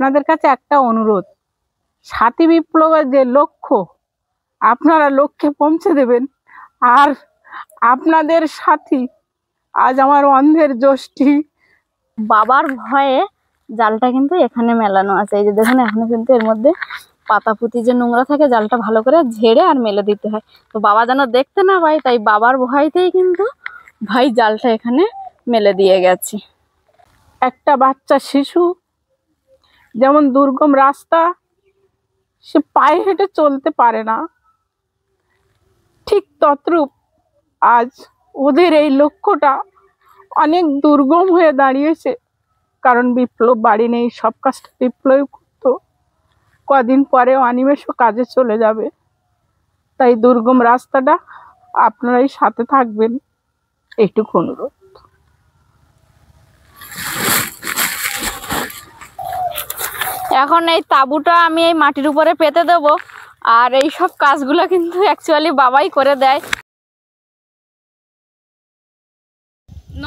আপনাদের কাছে একটা অনুরোধ, সাথী বিপ্লবের যে লক্ষ্য, আপনারা লক্ষ্যে পৌঁছে দেবেন। আর আপনাদের সাথী আজ আমার অন্ধের যষ্টি বাবার ভয়ে জালটা কিন্তু এখানে মেলানো আছে। এই যে দেখুন, এখনো কিন্তু এর মধ্যে পাতা পুঁতি যে নোংরা থাকে, জালটা ভালো করে ঝেড়ে আর মেলে দিতে হয়। তো বাবা যেন দেখতে না পায়, তাই বাবার ভয়তেই কিন্তু ভাই জালটা এখানে মেলে দিয়ে গেছে। একটা বাচ্চা শিশু যেমন দুর্গম রাস্তা সে পায়ে হেঁটে চলতে পারে না, ঠিক তদ্রূপ আজ ওদের এই লক্ষ্যটা অনেক দুর্গম হয়ে দাঁড়িয়েছে। কারণ বিপ্লব বাড়ি নেই, সব কাজটা বিপ্লব করতো, কদিন পরে অনিমেষও কাজে চলে যাবে। তাই দুর্গম রাস্তাটা আপনারাই সাথে থাকবেন, এইটুকু অনুরোধ। এখন এই তাঁবুটা আমি এই মাটির উপরে পেতে দেব, আর এই সব কাজগুলো কিন্তু অ্যাকচুয়ালি বাবাই করে দেয়।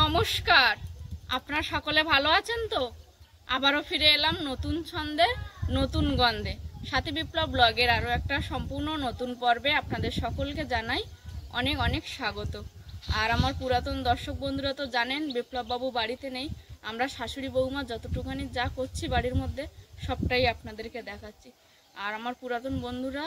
নমস্কার, আপনারা সকলে ভালো আছেন তো? আবারও ফিরে এলাম নতুন ছন্দে, নতুন গন্ধে, সাথী বিপ্লব ব্লগের আরও একটা সম্পূর্ণ নতুন পর্বে আপনাদের সকলকে জানাই অনেক অনেক স্বাগত। আর আমার পুরাতন দর্শক বন্ধুরা তো জানেন বিপ্লববাবু বাড়িতে নেই। আমরা শাশুড়ি বৌমা যতটুখানি যা করছি বাড়ির মধ্যে সবটাই আপনাদেরকে দেখাচ্ছি। আর আমার পুরাতন বন্ধুরা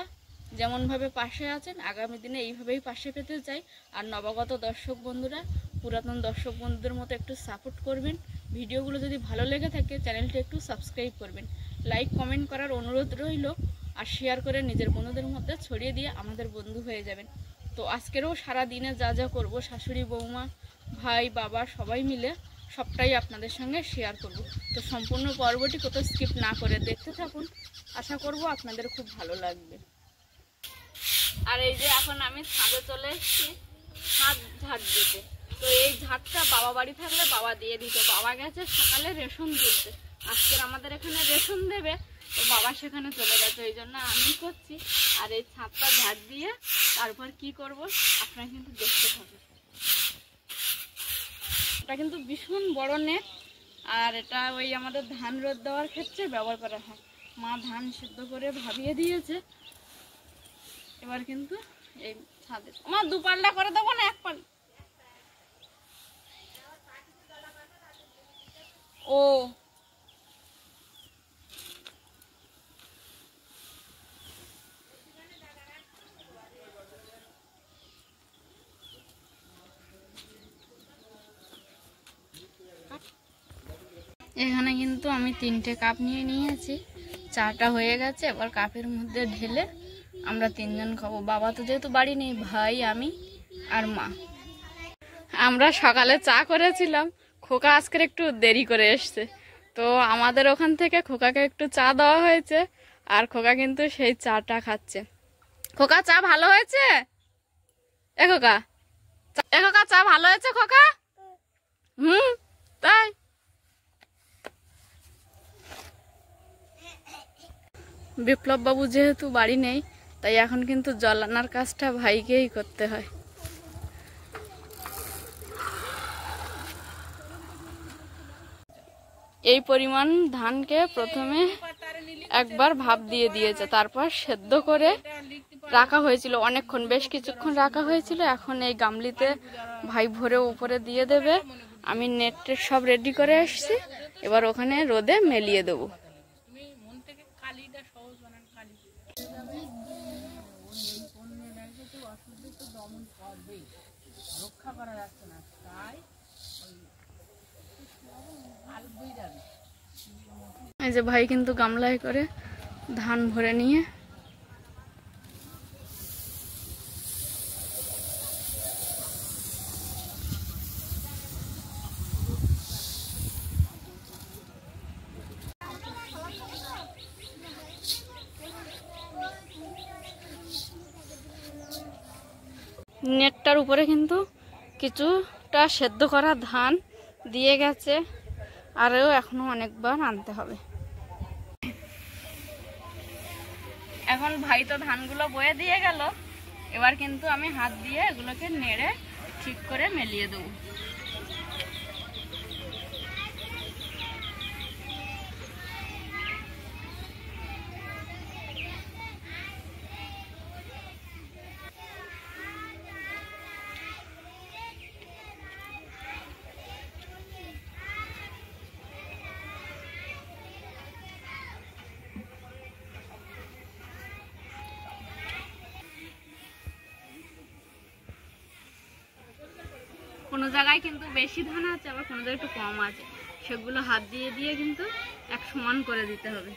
যেমনভাবে পাশে আছেন, আগামী দিনে এইভাবেই পাশে পেতে চাই। আর নবাগত দর্শক বন্ধুরা পুরাতন দর্শক বন্ধুদের মতো একটু সাপোর্ট করবেন। ভিডিওগুলো যদি ভালো লেগে থাকে চ্যানেলটা একটু সাবস্ক্রাইব করবেন, লাইক কমেন্ট করার অনুরোধ রইল, আর শেয়ার করে নিজের বন্ধুদের মধ্যে ছড়িয়ে দিয়ে আমাদের বন্ধু হয়ে যাবেন। তো আজকেরও সারা দিনে যা যা করব, শাশুড়ি বৌমা ভাই বাবা সবাই মিলে সবটাই আপনাদের সঙ্গে শেয়ার করব। তো সম্পূর্ণ পর্বটি কোথাও স্কিপ না করে দেখতে থাকুন, আশা করব আপনাদের খুব ভালো লাগবে। আর এই যে এখন আমি ছাদে চলে এসেছি ছাদ ঝাড় দিতে। তো এই ঝাড়টা বাবা বাড়ি থাকলে বাবা দিয়ে দিত, বাবা গেছে সকালে রেশন তুলতে, আজকের আমাদের এখানে রেশন দেবে, তো বাবা সেখানে চলে গেছে, এই জন্য আমি করছি। আর এই ছাদটা ঝাড় দিয়ে তারপর কি করব আপনারা কিন্তু দেখতে থাকুন। এটা কিন্তু ভীষণ বড় নেট, আর এটা ওই আমাদের ধান রোদ দেওয়ার ক্ষেত্রে ব্যবহার করা হয়। মা ধান সিদ্ধ করে ভাবিয়ে দিয়েছে, এবার কিন্তু এই ছাদে আমার দু পাল্লা করে দেবো না, এক পাল্লা। ও এখানে কিন্তু আমি 3টে কাপ নিয়ে নিয়েছি, চাটা হয়ে গেছে, এবার কাপের মধ্যে ঢেলে আমরা 3 জন খাবো। বাবা তো যেহেতু বাড়ি নেই, ভাই আমি আর মা। আমরা সকালে চা করেছিলাম, খোকা আজকের একটু দেরি করে এসছে, তো আমাদের ওখান থেকে খোকাকে একটু চা দেওয়া হয়েছে, আর খোকা কিন্তু সেই চাটা খাচ্ছে। খোকা চা ভালো হয়েছে? এ খোকা চা ভালো হয়েছে খোকা? তাই বিপ্লব বাবু যেহেতু বাড়ি নেই, তাই এখন কিন্তু জল আনার কাজটা ভাইকেই করতে হয়। এই পরিমাণ ধানকে প্রথমে একবার ভাপ দিয়ে দিয়েছে, তারপর সেদ্ধ করে রাখা হয়েছিল অনেকক্ষণ, বেশ কিছুক্ষণ রাখা হয়েছিল। এখন এই গামলিতে ভাই ভরে উপরে দিয়ে দেবে। আমি নেটে সব রেডি করে আসছি, এবার ওখানে রোদে মেলিয়ে দেবো। এই যে ভাই কিন্তু গামলায় করে ধান ভরে নিয়ে নেটটার উপরে কিন্তু কিছুটা সেদ্ধ করা ধান দিয়ে গেছে, আরও এখনো অনেকবার আনতে হবে। এখন ভাই তো ধানগুলো বয়ে দিয়ে গেল, এবার কিন্তু আমি হাত দিয়ে এগুলোকে নেড়ে ঠিক করে মেলিয়ে দেবো। কোনো জায়গায় কিন্তু বেশি ধান আছে, আবার কোনো জায়গায় একটু কম আছে, সেগুলো হাত দিয়ে দিয়ে কিন্তু এক সমান করে দিতে হবে,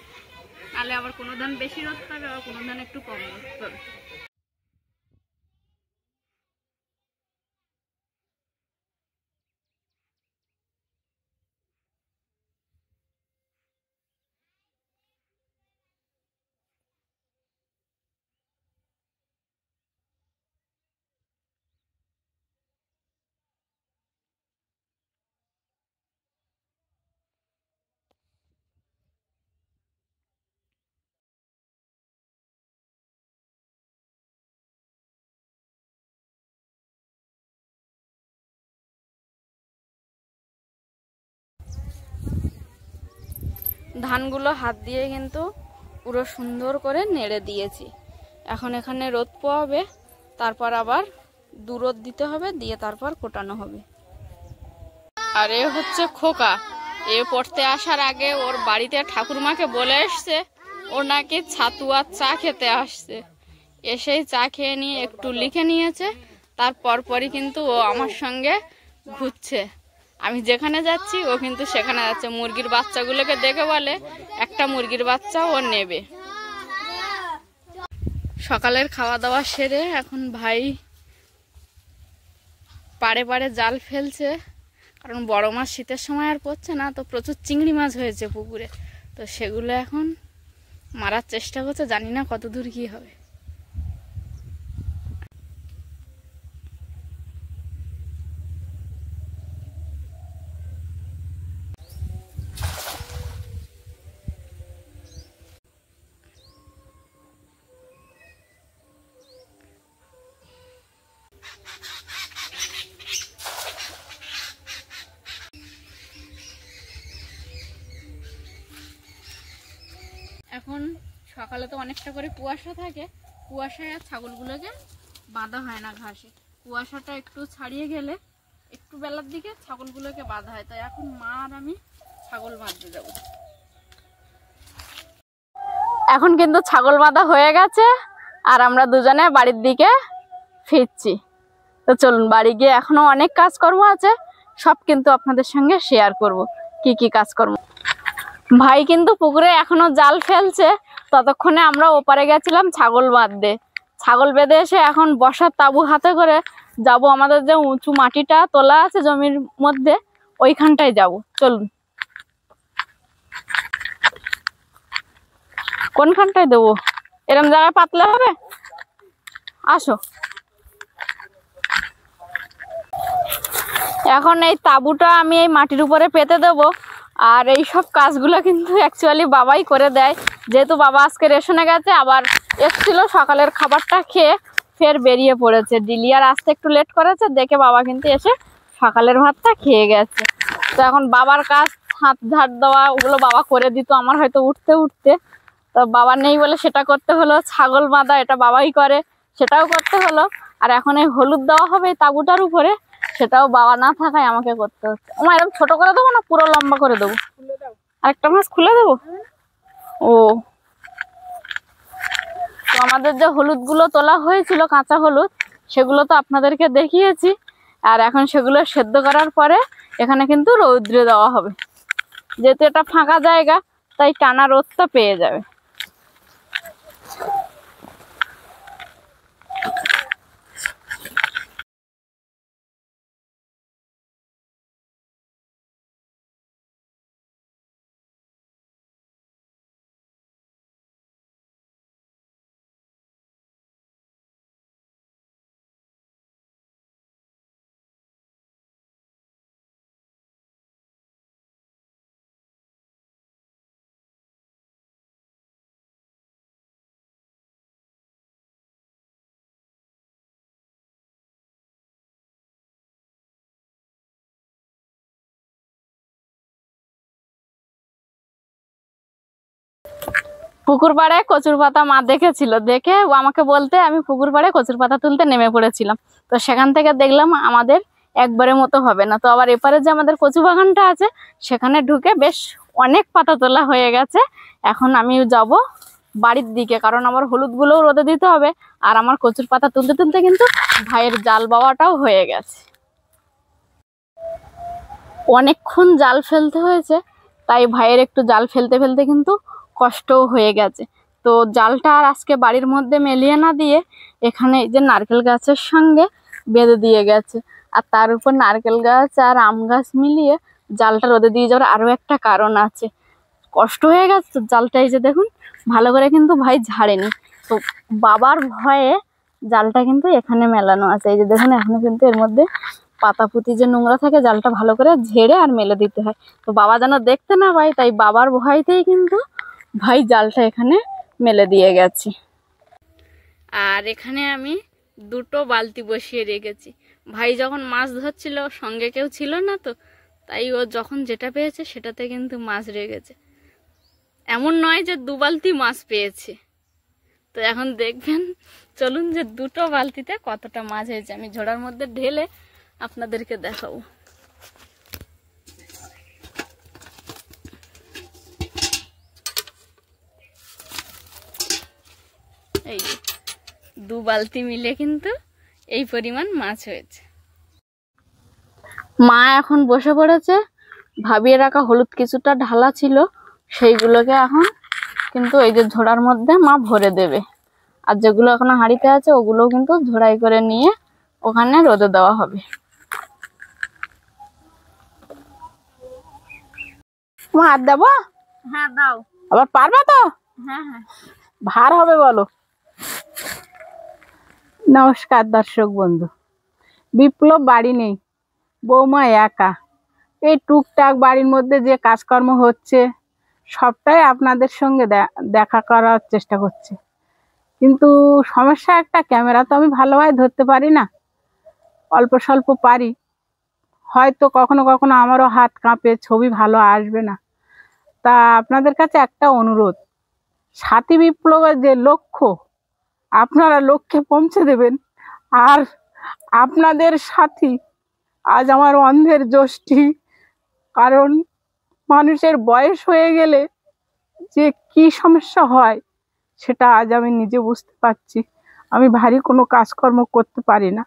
তাহলে আবার কোনো ধান বেশি রোদ পাবে, আবার কোনো ধান একটু কম রোদ পাবে। ধানগুলো হাত দিয়ে কিন্তু পুরো সুন্দর করে নেড়ে দিয়েছি। এখন এখানে রোদ পোয়াবে, তারপর আবার রোদ দিতে হবে, দিয়ে তারপর কোটানো হবে। আর এ হচ্ছে খোকা, এ পড়তে আসার আগে ওর বাড়িতে ঠাকুরমাকে বলে এসছে ও নাকি ছাতুয়ার চা খেতে আসছে। এসেই চা খেয়ে নিয়ে একটু লিখে নিয়েছে, তারপর পরই কিন্তু ও আমার সঙ্গে ঘুরছে। আমি যেখানে যাচ্ছি ও কিন্তু সেখানে যাচ্ছে। মুরগির বাচ্চাগুলোকে দেখে বলে একটা মুরগির বাচ্চা ও নেবে। সকালের খাওয়া দাওয়া সেরে এখন ভাই পাড়ে পাড়ে জাল ফেলছে, কারণ বড় মাছ শীতের সময় আর পড়ছে না, তো প্রচুর চিংড়ি মাছ হয়েছে পুকুরে, তো সেগুলো এখন মারার চেষ্টা করছে, জানি না কত দূর কি হবে। এখন সকালে তো অনেকটা করে কুয়াশা থাকে, কুয়াশায় আর ছাগলগুলোকে বাঁধা হয় না ঘাসে। কুয়াশাটা একটু ছাড়িয়ে গেলে একটু বেলার দিকে ছাগলগুলোকে বাঁধা হয়, তাই এখন মা আর আমি ছাগল বাঁধতে যাব। এখন কিন্তু ছাগল বাঁধা হয়ে গেছে আর আমরা দুজনে বাড়ির দিকে ফিরছি। তো চলুন বাড়ি গিয়ে এখনো অনেক কাজকর্ম আছে, সব কিন্তু আপনাদের সঙ্গে শেয়ার করব কি কি কাজকর্ম। ভাই কিন্তু পুকুরে এখনো জাল ফেলছে, ততক্ষণে আমরা ওপারে গেছিলাম ছাগল বাঁধতে। ছাগল বেঁধে এসে এখন বসার তাবু হাতে করে যাব, আমাদের যে উঁচু মাটিটা তোলা আছে জমির মধ্যে ওইখানটায় যাব। চলুন। কোনখানটায় দেবো? এরম জায়গায় পাতলে হবে? আসো। এখন এই তাবুটা আমি এই মাটির উপরে পেতে দেবো, আর এই সব কাজগুলো কিন্তু অ্যাকচুয়ালি বাবাই করে দেয়, যেহেতু বাবা আজকে রেশনে গেছে, আবার এসছিল সকালের খাবারটা খেয়ে ফের বেরিয়ে পড়েছে। ডিলিয়ার আসতে একটু লেট করেছে দেখে বাবা কিন্তু এসে সকালের ভাতটা খেয়ে গেছে। তো এখন বাবার কাজ হাত ঝাড় দেওয়া ওগুলো বাবা করে দিত আমার হয়তো উঠতে উঠতে, তো বাবা নেই বলে সেটা করতে হলো। ছাগল বাঁধা এটা বাবাই করে, সেটাও করতে হলো। আর এখন এই হলুদ দেওয়া হবে এই তাবুটার উপরে, সেটাও বাবা না থাকায় আমাকে করতে হচ্ছে। আমার এরকম ছোট করে দেবো না পুরো লম্বা করে দেবো? আরেকটা মাছ খুলে দেবো। ও, তো আমাদের যে হলুদ গুলো তোলা হয়েছিল কাঁচা হলুদ, সেগুলো তো আপনাদেরকে দেখিয়েছি। আর এখন সেগুলো সেদ্ধ করার পরে এখানে কিন্তু রৌদ্রে দেওয়া হবে, যেহেতু এটা ফাঁকা জায়গা তাই টানা রোদটা পেয়ে যাবে। পুকুর পাড়ে কচুর পাতা মা দেখেছিল, দেখে ও আমাকে বলতে আমি পুকুর পাড়ে কচুর পাতা তুলতে নেমে পড়েছিলাম। তো সেখান থেকে দেখলাম আমাদের একবারের মতো হবে না, তো আবার এপারে যে আমাদের কচু বাগানটা আছে সেখানে ঢুকে বেশ অনেক পাতা তোলা হয়ে গেছে। এখন আমি যাব বাড়ির দিকে, কারণ আমার হলুদগুলোও রোদে দিতে হবে, আর আমার কচুর পাতা তুলতে তুলতে কিন্তু ভাইয়ের জাল বাওয়াটাও হয়ে গেছে। অনেকক্ষণ জাল ফেলতে হয়েছে, তাই ভাইয়ের একটু জাল ফেলতে ফেলতে কিন্তু কষ্টও হয়ে গেছে। তো জালটা আর আজকে বাড়ির মধ্যে মেলিয়ে না দিয়ে এখানে এই যে নারকেল গাছের সঙ্গে বেঁধে দিয়ে গেছে। আর তার উপর নারকেল গাছ আর আম গাছ মিলিয়ে জালটা রোদে দিয়ে যাওয়ার আরও একটা কারণ আছে। কষ্ট হয়ে গেছে তো জালটা, এই যে দেখুন ভালো করে কিন্তু ভাই ঝাড়েনি, তো বাবার ভয়ে জালটা কিন্তু এখানে মেলানো আছে। এই যে দেখুন এখনো কিন্তু এর মধ্যে পাতা পুঁতি যে নোংরা থাকে জালটা ভালো করে ঝেড়ে আর মেলে দিতে হয়। তো বাবা যেন দেখতে না পায়, তাই বাবার ভয়তেই কিন্তু ভাই জালটা এখানে মেলে দিয়ে গেছে। আর এখানে আমি দুটো বালতি বসিয়ে রেখেছি। ভাই যখন মাছ ধরছিল সঙ্গে কেউ ছিল না, তো তাই ও যখন যেটা পেয়েছে সেটাতে কিন্তু মাছ রেখেছে। এমন নয় যে 2 বালতি মাছ পেয়েছে। তো এখন দেখবেন, চলুন যে দুটো বালতিতে কতটা মাছ হয়েছে আমি ঝোড়ার মধ্যে ঢেলে আপনাদেরকে দেখাবো। এই 2 বালতি মিলে কিন্তু এই পরিমাণ মাছ হয়েছে। মা এখন বসে পড়েছে, ভাবিয়ে রাখা হলুদ কিছুটা ঢালা ছিল সেইগুলোকে এখন কিন্তু এই যে ঝোড়ার মধ্যে মা ভরে দেবে। আর যেগুলো এখনো হাঁড়িতে আছে ওগুলোও কিন্তু ঝোড়াই করে নিয়ে ওখানে রোদে দেওয়া হবে। হাত দেবো? হ্যাঁ দাও। আবার পারবে তো? হ্যাঁ হ্যাঁ, ভার হবে বলো। নমস্কার দর্শক বন্ধু, বিপ্লব বাড়ি নেই, বৌমা একা। এই টুকটাক বাড়ির মধ্যে যে কাজকর্ম হচ্ছে সবটাই আপনাদের সঙ্গে দেখা করার চেষ্টা করছে। কিন্তু সমস্যা একটা, ক্যামেরা তো আমি ভালোভাবে ধরতে পারি না, অল্প স্বল্প পারি। হয়তো কখনো কখনো আমারও হাত কাঁপে, ছবি ভালো আসবে না। তা আপনাদের কাছে একটা অনুরোধ, সাথী বিপ্লবের যে লক্ষ্য, আপনারা লক্ষ্যে পৌঁছে দেবেন। আর আপনাদের সাথী আজ আমার অন্ধের যষ্টি। কারণ মানুষের বয়স হয়ে গেলে যে কি সমস্যা হয় সেটা আজ আমি নিজে বুঝতে পারছি। আমি ভারী কোনো কাজকর্ম করতে পারি না,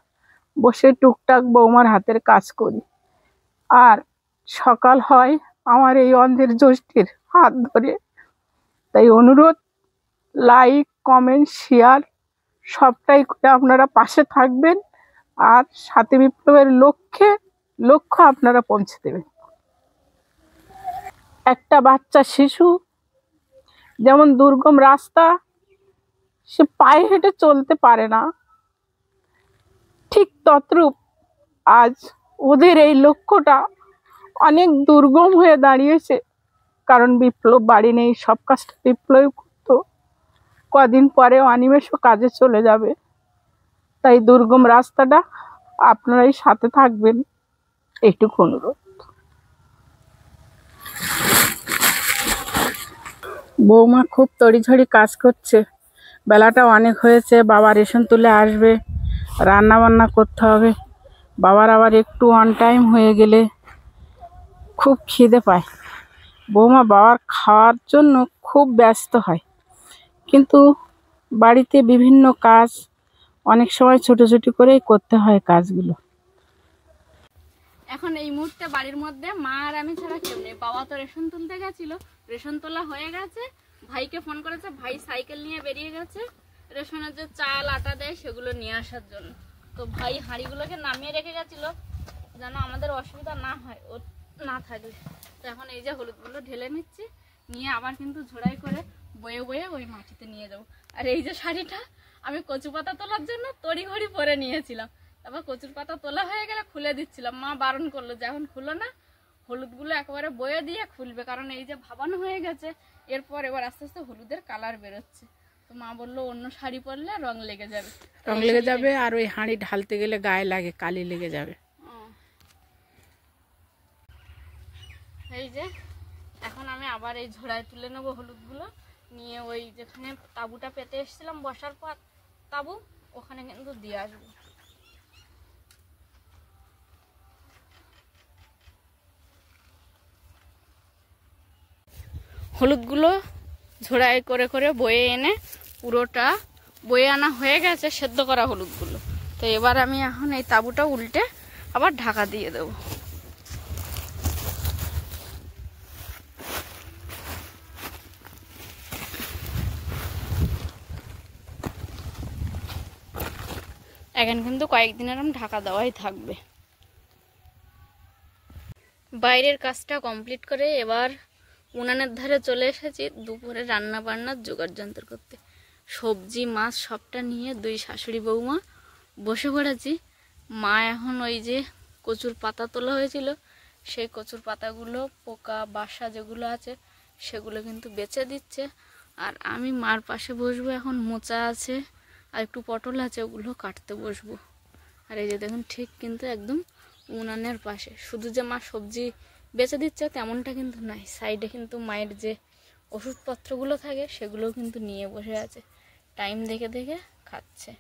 বসে টুকটাক বৌমার হাতের কাজ করি। আর সকাল হয় আমার এই অন্ধের যষ্টির হাত ধরে। তাই অনুরোধ, লাইক কমেন্ট শেয়ার সবটাই করে আপনারা পাশে থাকবেন। আর সাথী বিপ্লবের লক্ষ্য আপনারা পৌঁছে দেবেন। একটা বাচ্চা শিশু যেমন দুর্গম রাস্তা, সে পায়ে হেঁটে চলতে পারে না, ঠিক তদ্রূপ আজ ওদের এই লক্ষ্যটা অনেক দুর্গম হয়ে দাঁড়িয়েছে। কারণ বিপ্লব বাড়ি নেই, সব কাজটা বিপ্লব করতো, কদিন পরে অনিমেষও কাজে চলে যাবে। তাই দুর্গম রাস্তাটা আপনারাই সাথে থাকবেন, এইটুকু অনুরোধ। বৌমা খুব তড়িঝড়ি কাজ করছে, বেলাটা অনেক হয়েছে, বাবা রেশন তুলে আসবে, রান্না বান্না করতে হবে। বাবার আবার একটু অন টাইম হয়ে গেলে খুব খিদে পায়। বৌমা বাবার খাওয়ার জন্য খুব ব্যস্ত হয়, কিন্তু বাড়িতে বিভিন্ন কাজ অনেক সময় ছোটাছুটি করেই করতে হয় কাজগুলো। এখন এই মুহূর্তে বাড়ির মধ্যে মা আর আমি ছাড়া কেউ নেই। বাবা তো রেশন তুলতে গেছিল, রেশন তোলা হয়ে গেছে, ভাইকে ফোন করেছে, ভাই সাইকেল নিয়ে বেরিয়ে গেছে রেশনের যে চাল আটা দেয় সেগুলো নিয়ে আসার জন্য। তো ভাই হাঁড়িগুলোকে নামিয়ে রেখে গেছিল যেন আমাদের অসুবিধা না হয় ও না থাকলে। তো এখন এই যে হলুদগুলো ঢেলে নিচ্ছি, নিয়ে আবার কিন্তু ঝোড়াই করে বয়ে বয়ে ওই মাটিতে নিয়ে যাবো। আর এই যে শাড়িটা আমি কচু পাতা তোলার জন্য তড়িঘড়ি পরে নিয়েছিলাম, তারপর কচুর পাতা তোলা হয়ে গেলে খুলে দিচ্ছিলাম, মা বারণ করলো যে এখন খুলো না, হলুদগুলো একেবারে বয়ে দিয়ে খুলবে, কারণ এই যে ভাবানো হয়ে গেছে, এরপর এবার আস্তে আস্তে হলুদের কালার বেরোচ্ছে। তো মা বললো অন্য শাড়ি পরলে রং লেগে যাবে, রং লেগে যাবে, আর ওই হাঁড়ি ঢালতে গেলে গায়ে লাগে, কালি লেগে যাবে। এই যে এখন আমি আবার এই ঝোড়ায় তুলে নেবো হলুদগুলো, নিয়ে ওই যেখানে তাঁবুটা পেতে এসেছিলাম বসার পর তাঁবু, ওখানে কিন্তু দিয়ে আসবো। হলুদগুলো ঝোড়াই করে করে বয়ে এনে পুরোটা বয়ে আনা হয়ে গেছে সেদ্ধ করা হলুদগুলো। তো এবার আমি এখন এই তাঁবুটা উল্টে আবার ঢাকা দিয়ে দেবো। এখন কিন্তু কয়েকদিনের ঢাকা দেওয়াই থাকবে। বাইরের কাজটা কমপ্লিট করে এবার উনানের ধারে চলে এসেছি দুপুরে রান্না বান্নার জোগাড় যন্ত্র করতে। সবজি মাছ সবটা নিয়ে দুই শাশুড়ি বৌমা বসে পড়েছি। মা এখন ওই যে কচুর পাতা তোলা হয়েছিল সেই কচুর পাতাগুলো পোকা বাসা যেগুলো আছে সেগুলো কিন্তু বেছে দিচ্ছে, আর আমি মার পাশে বসবো। এখন মোচা আছে আর একটু পটল আছে, ওগুলো কাটতে বসবো। আর এই যে দেখুন ঠিক কিন্তু একদম উনানের পাশে, শুধু যে মা সবজি বেছে দিচ্ছে তেমনটা কিন্তু নাই, সাইডে কিন্তু মায়ের যে ওষুধপত্রগুলো থাকে সেগুলোও কিন্তু নিয়ে বসে আছে, টাইম দেখে দেখে খাচ্ছে।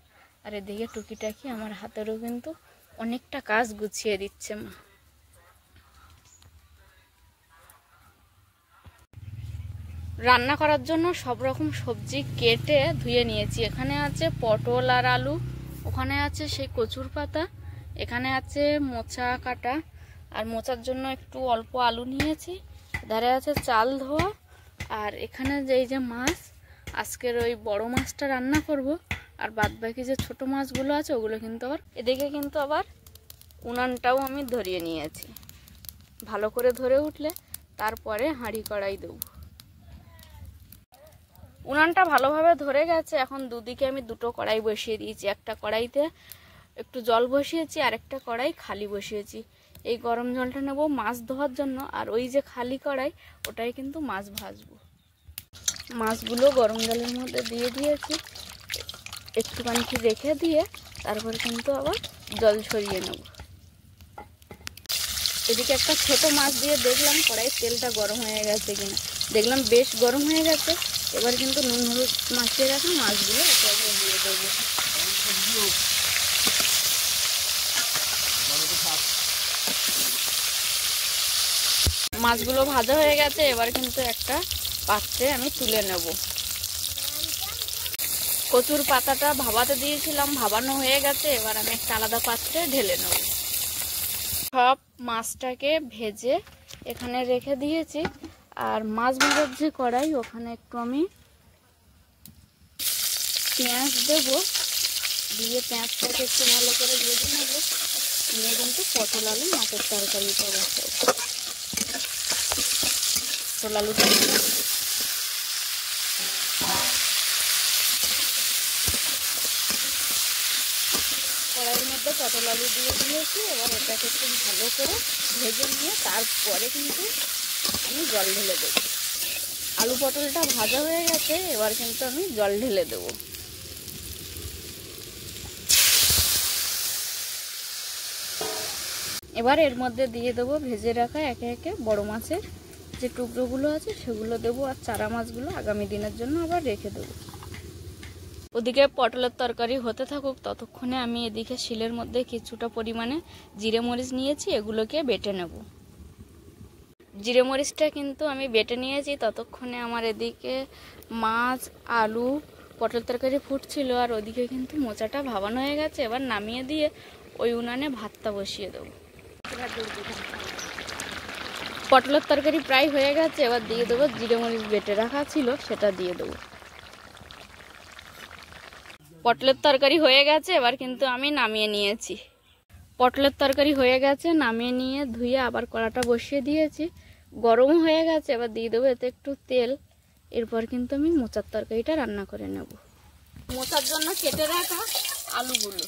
আর এদিকে টুকিটাকি আমার হাতেরও কিন্তু অনেকটা কাজ গুছিয়ে দিচ্ছে মা। রান্না করার জন্য সব রকম সবজি কেটে ধুয়ে নিয়েছি। এখানে আছে পটল আর আলু, ওখানে আছে সেই কচুর পাতা, এখানে আছে মোচা কাটা, আর মোচার জন্য একটু অল্প আলু নিয়েছি। ধারে আছে চাল ধোয়া, আর এখানে যে মাছ, আজকের ওই বড় মাছটা রান্না করব, আর বাদ বাকি যে ছোট মাছগুলো আছে ওগুলো কিন্তু আবার এদিকে কিন্তু আবার উনানটাও আমি ধরিয়ে নিয়েছি। ভালো করে ধরে উঠলে তারপরে হাঁড়ি কড়াই দেবো। উনানটা ভালোভাবে ধরে গেছে। এখন দুদিকে আমি দুটো কড়াই বসিয়ে দিয়েছি, একটা কড়াইতে একটু জল বসিয়েছি আর একটা কড়াই খালি বসিয়েছি। এই গরম জলটা নেব মাছ ধোয়ার জন্য, আর ওই যে খালি কড়াই ওটাই কিন্তু মাছ ভাজবো। মাছগুলো গরম জলের মধ্যে দিয়ে দিয়েছি, একটুখানি রেখে দিয়ে তারপর কিন্তু আবার জল ছড়িয়ে নেব। এদিকে একটা ছোট মাছ দিয়ে দেখলাম কড়াইয়ের তেলটা গরম হয়ে গেছে কিনা, দেখলাম বেশ গরম হয়ে গেছে। এবার কিন্তু নুন হলুদ মাখিয়ে রাখা মাছগুলো একে একে দিয়ে দেবো। মাছগুলো ভাজা হয়ে গেছে, এবার কিন্তু একটা পাত্রে আমি তুলে নেব। কচুর পাতাটা ভাবাতে দিয়েছিলাম, ভাবানো হয়ে গেছে, এবার আমি একটা আলাদা পাত্রে ঢেলে নেব। সব মাছটাকে ভেজে এখানে রেখে দিয়েছি, আর মাছ ভাজার যে কড়াই ওখানে একটু আমি পেঁয়াজ দেব, দিয়ে পেঁয়াজটাকে একটু ভালো করে ভেজে নেব, নিয়ে কিন্তু পটল আলু মাছের তরকারি করে পটল আলু কড়াইয়ের মধ্যে পটল আলু দিয়ে দিয়েছি। এবার এটাকে একটু ভালো করে ভেজে নিয়ে তারপরে কিন্তু আমি জল ঢেলে দেবো। আলু পটলটা ভাজা হয়ে গেছে, এবার কিন্তু আমি জল ঢেলে দেবো। এবার এর মধ্যে দিয়ে দেবো ভেজে রাখা একে একে বড় মাছের যে টুকরোগুলো আছে সেগুলো দেবো, আর চারা মাছগুলো আগামী দিনের জন্য আবার রেখে দেবো। ওদিকে পটলের তরকারি হতে থাকুক, ততক্ষণে আমি এদিকে শিলের মধ্যে কিছুটা পরিমাণে জিরে মরিচ নিয়েছি, এগুলোকে বেটে নেব। জিরে মরিচটা কিন্তু আমি বেটে নিয়েছি। ততক্ষণে আমার এদিকে মাছ আলু পটল তরকারি ফুটছিল, আর ওদিকে কিন্তু মোচাটা ভাবানো হয়ে গেছে। এবার নামিয়ে দিয়ে ওই উনানে ভাতটা বসিয়ে দেবো। পটলের তরকারি প্রায় হয়ে গেছে, এবার দিয়ে দেবো জিরে মরিচ বেটে রাখা ছিল সেটা দিয়ে দেবো। পটলের তরকারি হয়ে গেছে, এবার কিন্তু আমি নামিয়ে নিয়েছি। পটলের তরকারি হয়ে গেছে, নামিয়ে নিয়ে ধুয়ে আবার কড়াটা বসিয়ে দিয়েছি, গরম হয়ে গেছে। এবার দিয়ে দেবো এতে একটু তেল, এরপর কিন্তু আমি মোচার তরকারিটা রান্না করে নেব। মোচার জন্য কেটে রাখা আলুগুলো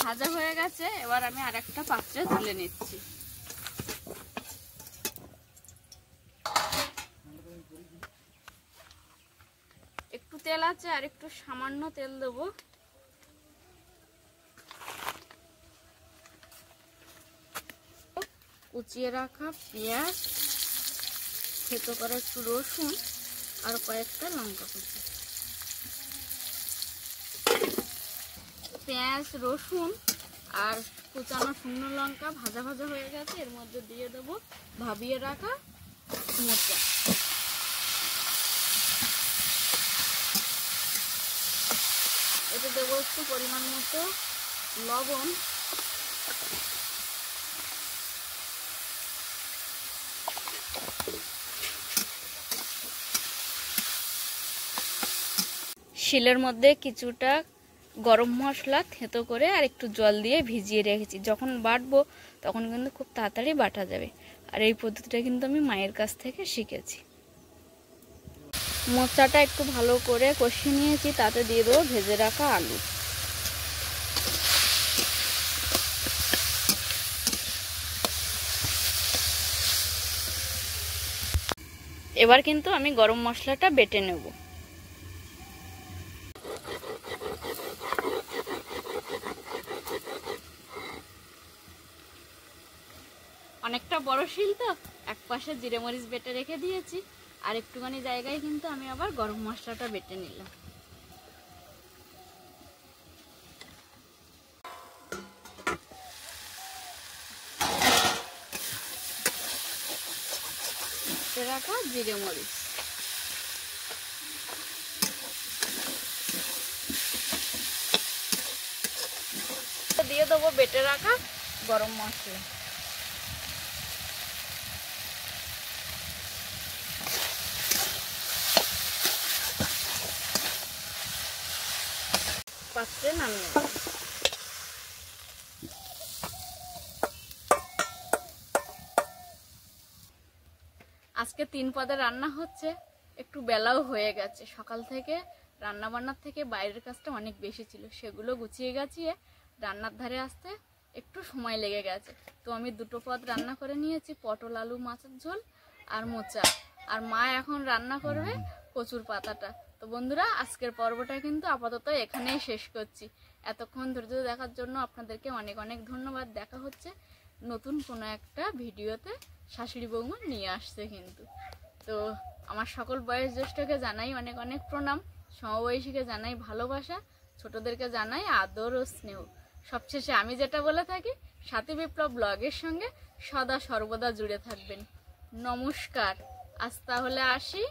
ভাজা হয়ে গেছে, এবার আমি আর একটা পাত্রে তুলে নিচ্ছি। একটু তেল আছে, আর একটু সামান্য তেল দেবো। কুচিয়ে রাখা পেঁয়াজ, থেতো করা একটু রসুন, আর কয়েকটা লঙ্কা কুচি। পেঁয়াজ রসুন আর কুচানো শুকনো লঙ্কা ভাজা ভাজা হয়ে গেছে, এর মধ্যে দিয়ে দেবো ভাবিয়ে রাখা মোচা। এতে দেবো একটু পরিমাণ মতো লবণ, শিলের মধ্যে কিছুটা গরম মশলা থেঁতো করে আর একটু জল দিয়ে ভিজিয়ে রেখেছি। যখন বাটবো তখন কিন্তু খুব তাড়াতাড়ি বাটা যাবে। আর এই পদ্ধতিটা কিন্তু আমি মায়ের কাছ থেকে শিখেছি। মোচাটা একটু ভালো করে কষিয়ে নিয়েছি, তাতে দিয়ে দেবো ভেজে রাখা আলু। এবার কিন্তু আমি গরম মশলাটা বেটে নেব। অনেকটা বড় শিল তো, এক পাশে জিরে মরিচ বেটে রেখে দিয়েছি, আর একটুখানি জায়গায় কিন্তু আমি আবার গরম মশলাটা বেটে নিলাম। রাখা জিরে মরিচ দিয়ে দেবো বেটে রাখা গরম মশলা। পাত্রে নামিয়ে নেব। আজকে 3 পদের রান্না হচ্ছে, একটু বেলাও হয়ে গেছে। সকাল থেকে রান্না বান্নার থেকে বাইরের কাজটা অনেক বেশি ছিল, সেগুলো গুছিয়ে গাছিয়ে রান্নার ধারে আসতে একটু সময় লেগে গেছে। তো আমি 2টো পদ রান্না করে নিয়েছি, পটল আলু মাছের ঝোল আর মোচা। আর মা এখন রান্না করবে কচুর পাতাটা। তো বন্ধুরা, আজকের পর্বটা কিন্তু আপাতত এখানেই শেষ করছি। এতক্ষণ ধৈর্য দেখার জন্য আপনাদেরকে অনেক অনেক ধন্যবাদ। দেখা হচ্ছে নতুন কোনো একটা ভিডিওতে। শাশুড়ি বৌমা নিয়ে আসছে কিন্তু। তো আমার সকল বয়স জ্যেষ্ঠকে জানাই অনেক অনেক প্রণাম, সমবয়সীকে জানাই ভালোবাসা, ছোটদেরকে জানাই আদর ও স্নেহ। সবশেষে আমি যেটা বলে থাকি, সাথী বিপ্লব ব্লগের সঙ্গে সদা সর্বদা জুড়ে থাকবেন। নমস্কার, আজ তাহলে আসি।